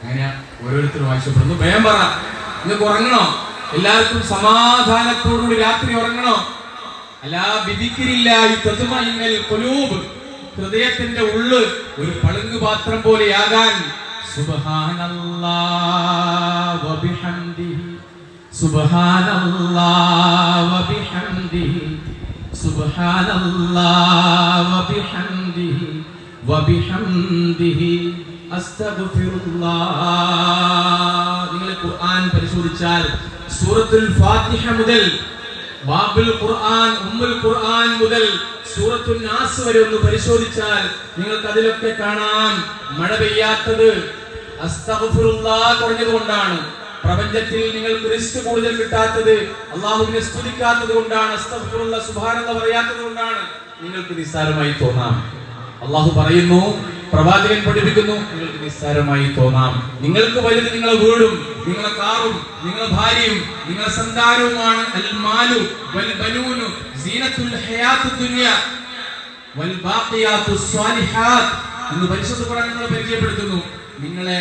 അങ്ങനെ ഓരോരുത്തരും ആവശ്യപ്പെടുന്നു. വേഗം പറ, നിങ്ങൾക്ക് ഉറങ്ങണോ? എല്ലാവർക്കും സമാധാനത്തോടുകൂടി രാത്രി ഉറങ്ങണോ? അല്ലാ ബിദിക്രില്ലാഹി തത്മഇന്നൽ ഖുലൂബ്, ഹൃദയത്തിന്റെ ഉള്ള് ഒരു പളുങ്ക് പാത്രം പോലെയാകാൻ. സുബ്ഹാനല്ലാഹ് വബിഹംദിഹി സുബ്ഹാനല്ലാഹ് വബിഹംദിഹി സുബ്ഹാനല്ലാഹ് വബിഹംദിഹി വബിഹംദിഹി അസ്തഗ്ഫിറുല്ലാഹ്. നിങ്ങൾ ഖുർആൻ പരിശോധിച്ചാൽ സൂറത്തുൽ ഫാത്തിഹ മുതൽ ബാബുൽ ഖുർആൻ, ഉമ്മുൽ ഖുർആൻ മുതൽ സൂറത്തുൻ നാസ് വരെ ഒന്ന് പരിശോധിച്ചാൽ നിങ്ങൾക്ക് അതിലൊക്കെ കാണാം മഴ പെയ്യാത്തത് അസ്തഗ്ഫിറുല്ലാഹ് കുറഞ്ഞതുകൊണ്ടാണ്. പ്രപഞ്ചത്തിൽ നിങ്ങൾക്ക് റിസ്ക് കൂടുതൽ കിട്ടാത്തത് അല്ലാഹുവിനെ സ്തുതിക്കാത്തത് കൊണ്ടാണ്. അസ്തഗ്ഫിറുല്ലാഹ് സുബ്ഹാനല്ലാഹ് പറയാത്തത് കൊണ്ടാണ്. നിങ്ങൾക്ക് നിസ്സാരമായി തോന്നാം. അല്ലാഹു പറയുന്നു, പ്രവാചകൻ പഠിപ്പിക്കുന്നു, നിങ്ങൾക്ക് നിസ്സാരമായി തോന്നാം. നിങ്ങൾക്ക് വലുത് നിങ്ങളെ വീടും നിങ്ങളെ കാറും നിങ്ങളെ ഭാര്യയും നിങ്ങളെ സന്താനവുമാണ്. അൽ മാലു വൽ ബനൂനു സീനത്തുൽ ഹയാത്തുദ് ദുനിയ വൽ ബാഖിയാത്തുസ് സ്വാലിഹാത്ത് എന്ന് പരിശുദ്ധ ഖുർആൻ നിങ്ങളെ പരിചയപ്പെടുത്തുന്നു. നിങ്ങളെ